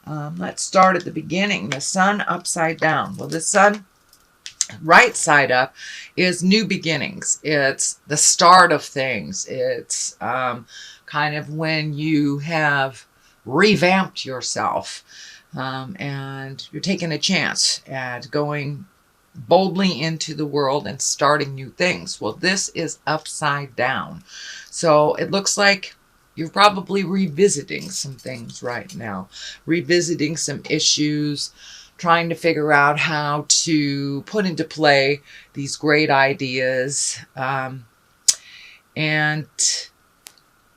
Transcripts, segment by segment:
Let's start at the beginning. The sun upside down. Well, the sun right side up is new beginnings. It's the start of things. It's kind of when you have revamped yourself, and you're taking a chance at going boldly into the world and starting new things. Well, this is upside down. So it looks like you're probably revisiting some things right now, revisiting some issues, trying to figure out how to put into play these great ideas. And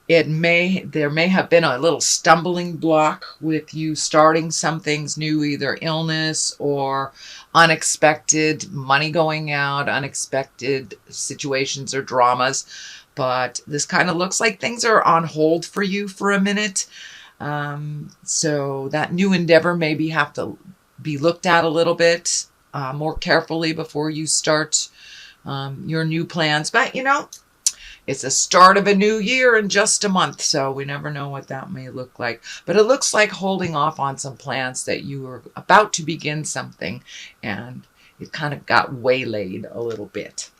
there may have been a little stumbling block with you starting some things new, either illness or unexpected money going out, unexpected situations or dramas. But this kind of looks like things are on hold for you for a minute. So that new endeavor maybe have to be looked at a little bit more carefully before you start your new plans. But, it's the start of a new year in just a month, so we never know what that may look like. But it looks like holding off on some plans that you were about to begin something, and it kind of got waylaid a little bit.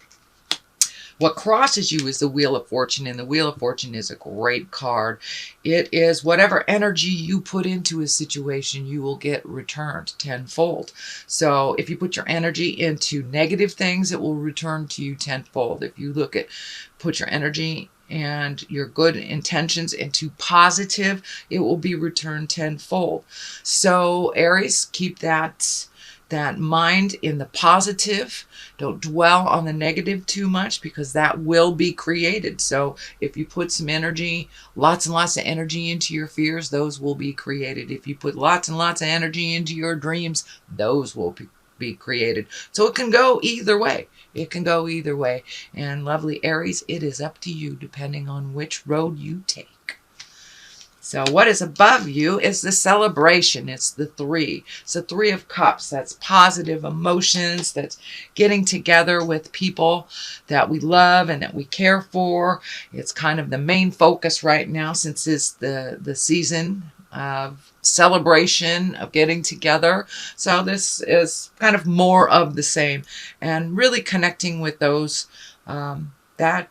What crosses you is the Wheel of Fortune, and the Wheel of Fortune is a great card. It is whatever energy you put into a situation, you will get returned tenfold. So if you put your energy into negative things, it will return to you tenfold. If you put your energy and your good intentions into positive, it will be returned tenfold. So Aries, keep that mind in the positive. Don't dwell on the negative too much, because that will be created. So if you put some energy, lots and lots of energy into your fears, those will be created. If you put lots and lots of energy into your dreams, those will be created. So it can go either way. It can go either way. And lovely Aries, it is up to you depending on which road you take. So what is above you is the celebration. It's the 3. It's the 3 of Cups. That's positive emotions. That's getting together with people that we love and that we care for. It's kind of the main focus right now, since it's the season of celebration, of getting together. So this is kind of more of the same, and really connecting with those that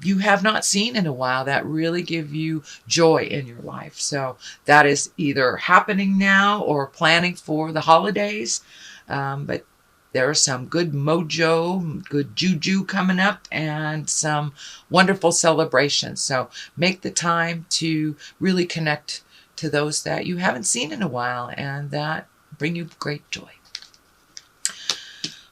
you have not seen in a while, that really give you joy in your life. So that is either happening now or planning for the holidays. But there are some good mojo, good juju coming up, and some wonderful celebrations. So make the time to really connect to those that you haven't seen in a while and that bring you great joy.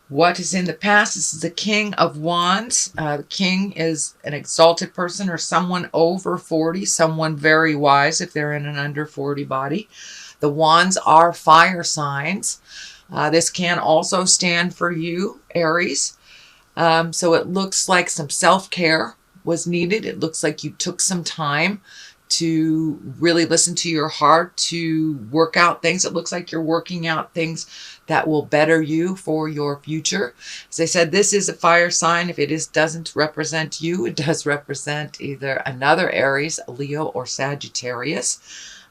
What is in the past? This is the King of Wands. The King is an exalted person or someone over 40, someone very wise if they're in an under 40 body. The Wands are fire signs. This can also stand for you, Aries. So it looks like some self-care was needed. It looks like you took some time to really listen to your heart, to work out things. It looks like you're working out things that will better you for your future. As I said, this is a fire sign. If it doesn't represent you, it does represent either another Aries, Leo, or Sagittarius.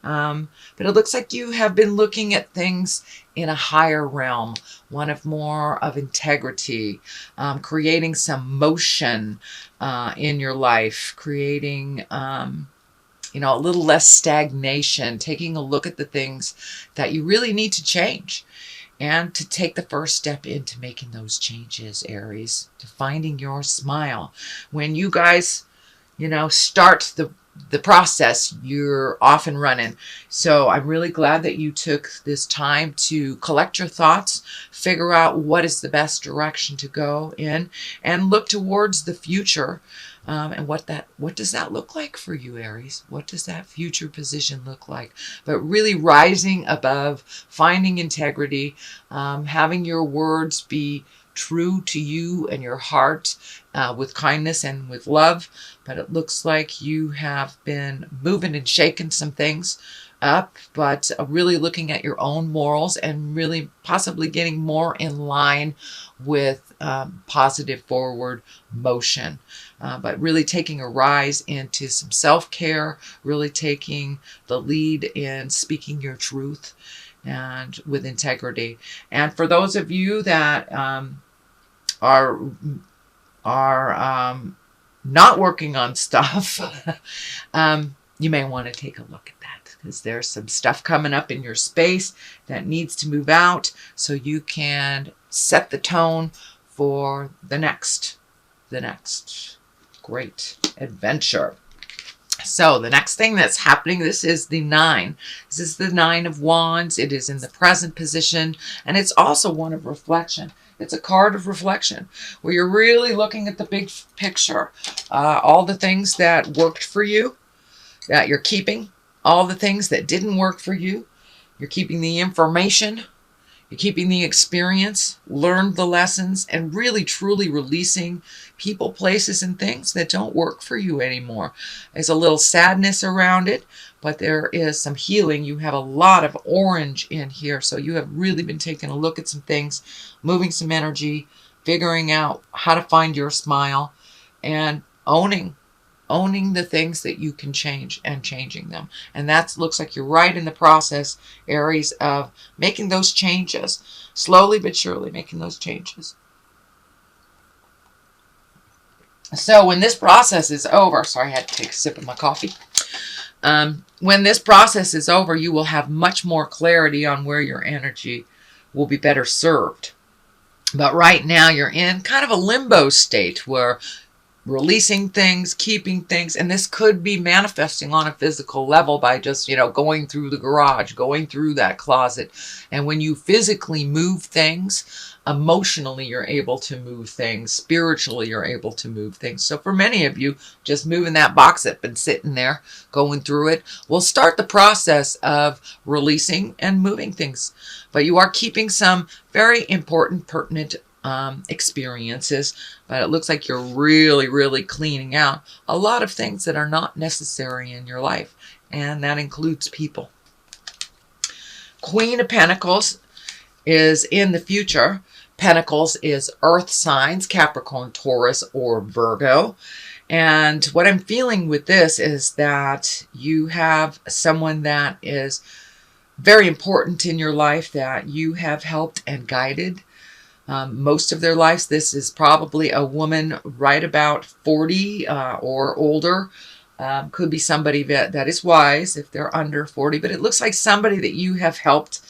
But it looks like you have been looking at things in a higher realm, one of more of integrity, creating some motion in your life, creating a little less stagnation, taking a look at the things that you really need to change, and to take the first step into making those changes, Aries, to finding your smile. When you guys, start the process, you're off and running. So I'm really glad that you took this time to collect your thoughts, figure out what is the best direction to go in, and look towards the future. And what does that look like for you, Aries? What does that future position look like? But really rising above, finding integrity, having your words be true to you and your heart, with kindness and with love. But it looks like you have been moving and shaking some things up, but really looking at your own morals and really possibly getting more in line with positive forward motion. But really taking a rise into some self-care, really taking the lead in speaking your truth and with integrity. And for those of you that are not working on stuff, you may want to take a look at that, because there's some stuff coming up in your space that needs to move out so you can set the tone for the next great adventure. So the next thing that's happening, this is the 9. This is the 9 of Wands. It is in the present position, and it's also one of reflection. It's a card of reflection where you're really looking at the big picture. All the things that worked for you, that you're keeping. All the things that didn't work for you, you're keeping the information. You're keeping the experience, learned the lessons, and really truly releasing people, places, and things that don't work for you anymore. There's a little sadness around it, but there is some healing. You have a lot of orange in here, so you have really been taking a look at some things, moving some energy, figuring out how to find your smile, and owning the things that you can change and changing them. And that looks like you're right in the process, Aries, of making those changes. Slowly but surely making those changes. So when this process is over, sorry, I had to take a sip of my coffee. When this process is over, you will have much more clarity on where your energy will be better served. But right now you're in kind of a limbo state where releasing things, keeping things, and this could be manifesting on a physical level by just, going through the garage, going through that closet. And when you physically move things, emotionally you're able to move things, spiritually you're able to move things. So for many of you, just moving that box that's been sitting there, going through it, will start the process of releasing and moving things. But you are keeping some very important, pertinent experiences, but it looks like you're really, really cleaning out a lot of things that are not necessary in your life, and that includes people. Queen of Pentacles is in the future. Pentacles is earth signs, Capricorn, Taurus, or Virgo. And what I'm feeling with this is that you have someone that is very important in your life that you have helped and guided most of their lives. This is probably a woman right about 40 or older. Could be somebody that is wise if they're under 40, but it looks like somebody that you have helped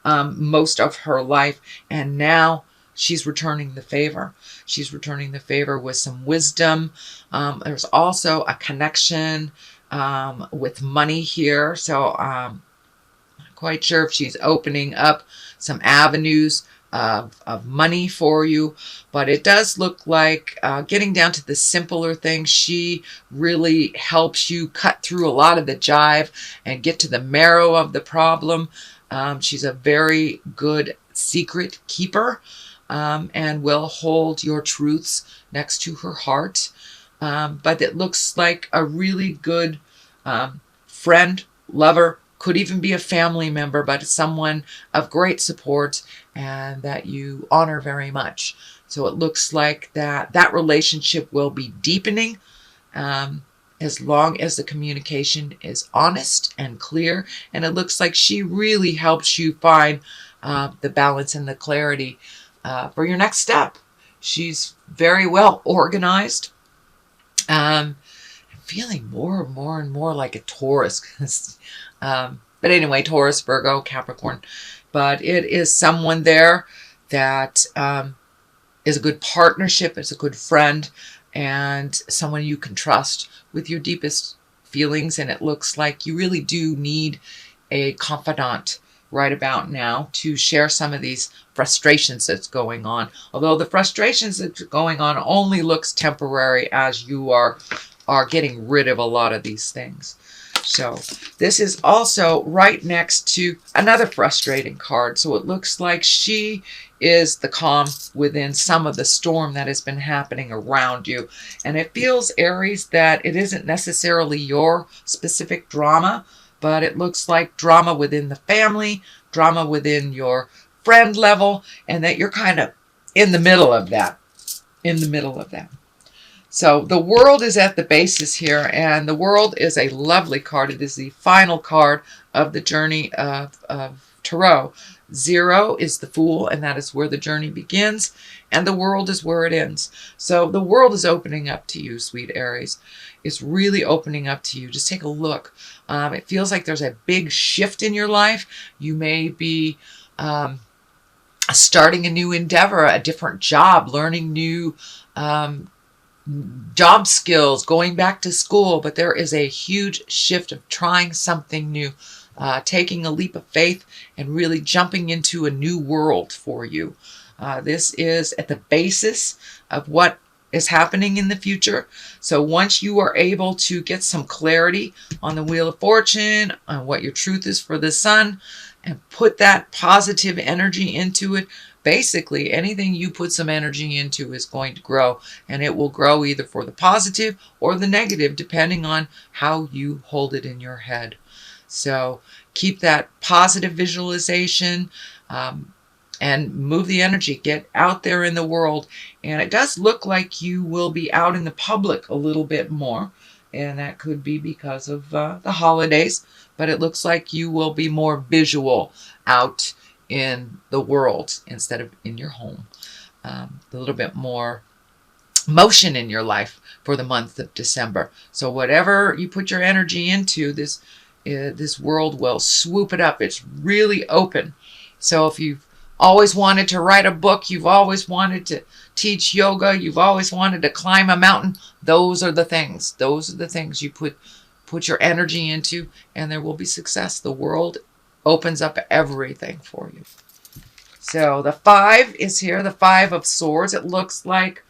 most of her life, and now she's returning the favor. She's returning the favor with some wisdom. There's also a connection with money here, so I'm not quite sure if she's opening up some avenues of money for you, but it does look like getting down to the simpler things. She really helps you cut through a lot of the jive and get to the marrow of the problem. She's a very good secret keeper and will hold your truths next to her heart. But it looks like a really good friend, lover, could even be a family member, but someone of great support and that you honor very much. So it looks like that relationship will be deepening as long as the communication is honest and clear. And it looks like she really helps you find the balance and the clarity for your next step. She's very well organized. I'm feeling more and more like a Taurus. But anyway, Taurus, Virgo, Capricorn. But it is someone there that is a good partnership, is a good friend, and someone you can trust with your deepest feelings. And it looks like you really do need a confidant right about now to share some of these frustrations that's going on. Although the frustrations that's going on only looks temporary as you are getting rid of a lot of these things. So this is also right next to another frustrating card. So it looks like she is the calm within some of the storm that has been happening around you. And it feels, Aries, that it isn't necessarily your specific drama, but it looks like drama within the family, drama within your friend level, and that you're kind of in the middle of that. In the middle of that. So the World is at the basis here, and the World is a lovely card. It is the final card of the journey of Tarot. 0 is the Fool, and that is where the journey begins, and the World is where it ends. So the World is opening up to you, sweet Aries. It's really opening up to you. Just take a look. It feels like there's a big shift in your life. You may be starting a new endeavor, a different job, learning new job skills, going back to school, but there is a huge shift of trying something new, taking a leap of faith and really jumping into a new world for you. This is at the basis of what is happening in the future. So once you are able to get some clarity on the Wheel of Fortune, on what your truth is for the sun, and put that positive energy into it, basically anything you put some energy into is going to grow, and it will grow either for the positive or the negative, depending on how you hold it in your head. So keep that positive visualization and move the energy. Get out there in the world. And it does look like you will be out in the public a little bit more, and that could be because of the holidays, but it looks like you will be more visual out in the world instead of in your home. A little bit more motion in your life for the month of December. So whatever you put your energy into, this world will swoop it up. It's really open. So if you've always wanted to write a book, you've always wanted to teach yoga, you've always wanted to climb a mountain, those are the things. Those are the things you put your energy into, and there will be success. The world opens up everything for you. So the 5 is here, the 5 of Swords. It looks like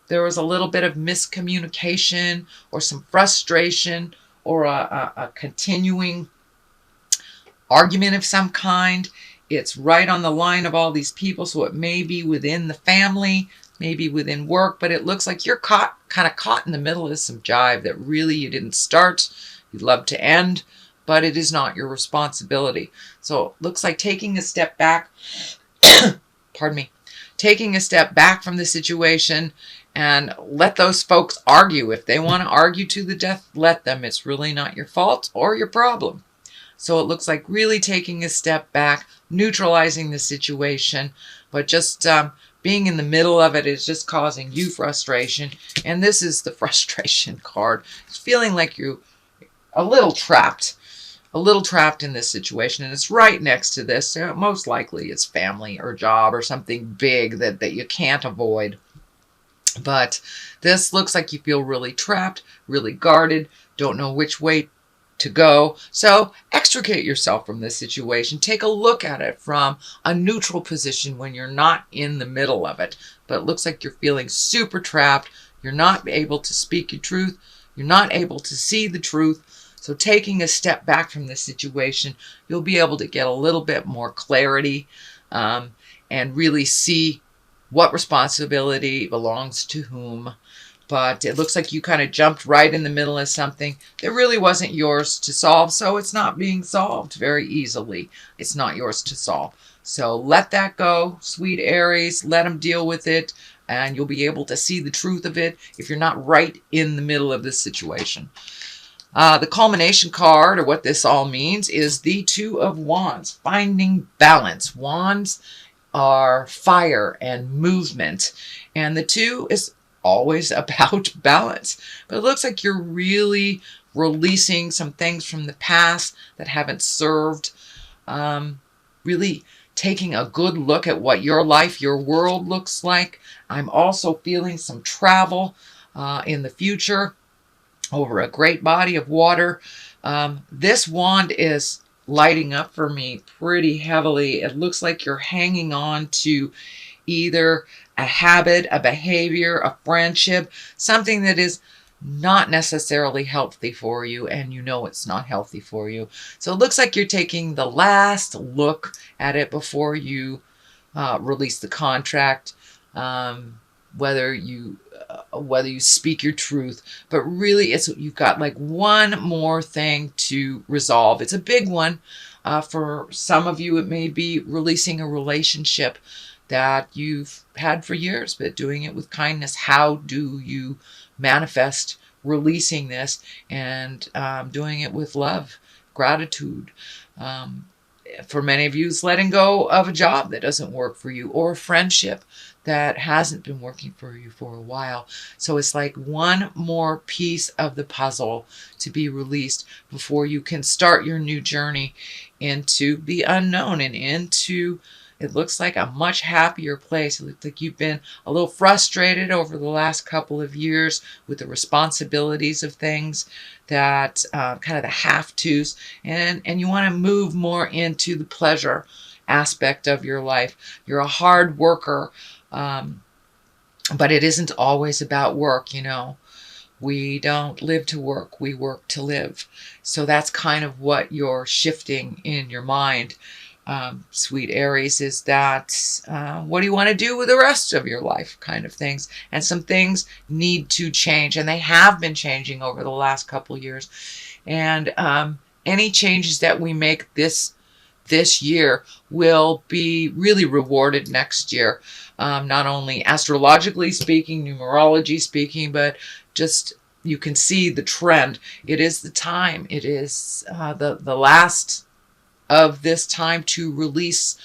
there was a little bit of miscommunication or some frustration or a continuing argument of some kind. It's right on the line of all these people, so it may be within the family, maybe within work, but it looks like you're kind of caught in the middle of some jive that really you didn't start, you'd love to end, but it is not your responsibility. So it looks like taking a step back, pardon me, taking a step back from the situation and let those folks argue. If they want to argue to the death, let them. It's really not your fault or your problem. So it looks like really taking a step back, neutralizing the situation, but just being in the middle of it is just causing you frustration. And this is the frustration card. It's feeling like you're a little trapped in this situation. And it's right next to this. So most likely it's family or job or something big that you can't avoid. But this looks like you feel really trapped, really guarded, don't know which way to go. So extricate yourself from this situation. Take a look at it from a neutral position when you're not in the middle of it. But it looks like you're feeling super trapped. You're not able to speak your truth. You're not able to see the truth. So taking a step back from this situation, you'll be able to get a little bit more clarity and really see what responsibility belongs to whom. But it looks like you kind of jumped right in the middle of something that really wasn't yours to solve. So it's not being solved very easily. It's not yours to solve. So let that go, sweet Aries. Let them deal with it. And you'll be able to see the truth of it if you're not right in the middle of this situation. The culmination card, or what this all means, is the 2 of Wands. Finding balance. Wands are fire and movement. And the 2 is always about balance. But it looks like you're really releasing some things from the past that haven't served. Really taking a good look at what your life, your world looks like. I'm also feeling some travel in the future over a great body of water. This wand is lighting up for me pretty heavily. It looks like you're hanging on to either a habit, a behavior, a friendship, something that is not necessarily healthy for you, and you know it's not healthy for you. So it looks like you're taking the last look at it before you release the contract. whether you speak your truth. But really, you've got like one more thing to resolve. It's a big one. For some of you, it may be releasing a relationship that you've had for years, but doing it with kindness. How do you manifest releasing this and doing it with love, gratitude? For many of you, it's letting go of a job that doesn't work for you, or a friendship that hasn't been working for you for a while. So it's like one more piece of the puzzle to be released before you can start your new journey into the unknown and into, it looks like, a much happier place. It looks like you've been a little frustrated over the last couple of years with the responsibilities of things, that kind of the have-tos, and you want to move more into the pleasure aspect of your life. You're a hard worker, but it isn't always about work, you know. We don't live to work, we work to live. So that's kind of what you're shifting in your mind, sweet Aries, is that what do you want to do with the rest of your life kind of things. And some things need to change, and they have been changing over the last couple years. And any changes that we make this year will be really rewarded next year, not only astrologically speaking, numerology speaking, but just you can see the trend. It is the time. It is the last of this time to release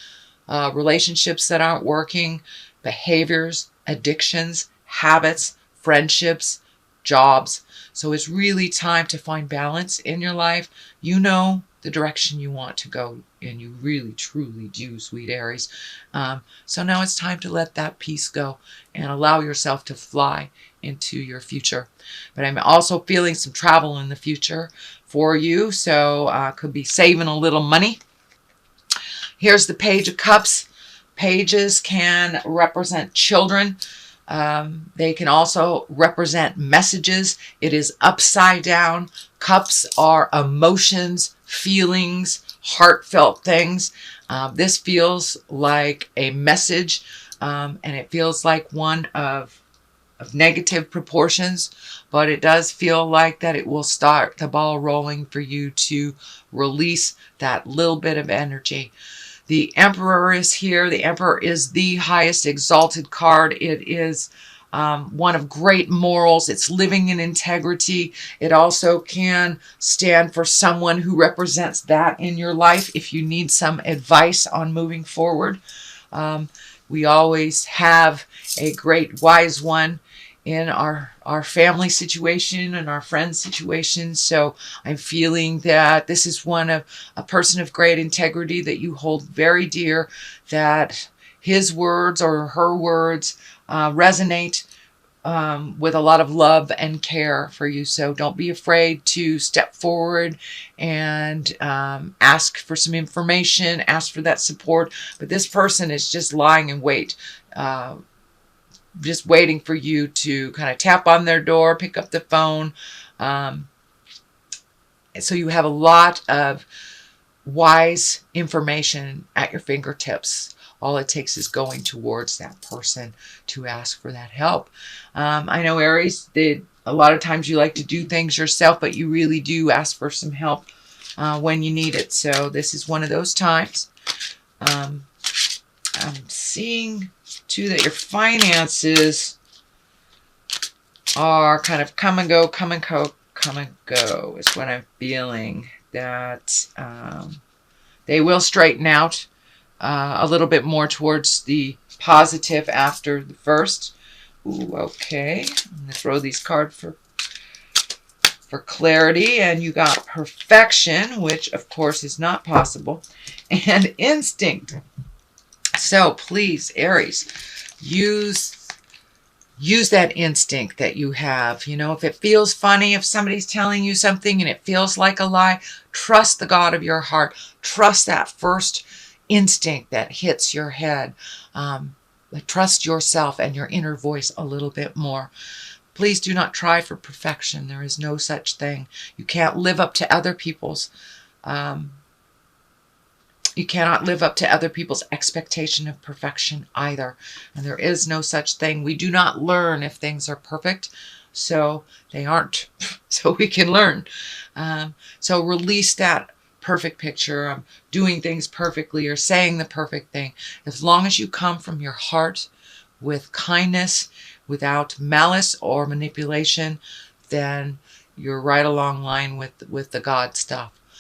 relationships that aren't working, behaviors, addictions, habits, friendships, jobs. So it's really time to find balance in your life. You know the direction you want to go, and you really, truly do, sweet Aries. So now it's time to let that piece go and allow yourself to fly into your future. But I'm also feeling some travel in the future for you, so could be saving a little money. Here's the Page of Cups. Pages can represent children. They can also represent messages. It is upside down. Cups are emotions, feelings, heartfelt things. This feels like a message, and it feels like one of negative proportions, but it does feel like that it will start the ball rolling for you to release that little bit of energy. The Emperor is here. The Emperor is the highest exalted card. It is one of great morals. It's living in integrity. It also can stand for someone who represents that in your life if you need some advice on moving forward. We always have a great wise one in our family situation and our friend situation. So I'm feeling that this is one of a person of great integrity that you hold very dear, that his words or her words resonate with a lot of love and care for you. So don't be afraid to step forward and ask for some information, ask for that support. But this person is just lying in wait, just waiting for you to kind of tap on their door, pick up the phone. So you have a lot of wise information at your fingertips. All it takes is going towards that person to ask for that help. I know, Aries, a lot of times you like to do things yourself, but you really do ask for some help when you need it. So this is one of those times. I'm seeing too that your finances are kind of come and go is what I'm feeling. That they will straighten out a little bit more towards the positive after the first. Ooh, okay. I'm going to throw these cards for clarity. And you got perfection, which of course is not possible, and instinct. So please, Aries, use that instinct that you have. You know, if it feels funny, if somebody's telling you something and it feels like a lie, trust the God of your heart. Trust that first instinct that hits your head. Trust yourself and your inner voice a little bit more. Please do not try for perfection. There is no such thing. You can't live up to other people's You cannot live up to other people's expectation of perfection either. And there is no such thing. We do not learn if things are perfect. So they aren't. So we can learn. So release that perfect picture of doing things perfectly or saying the perfect thing. As long as you come from your heart with kindness, without malice or manipulation, then you're right along line with the God stuff.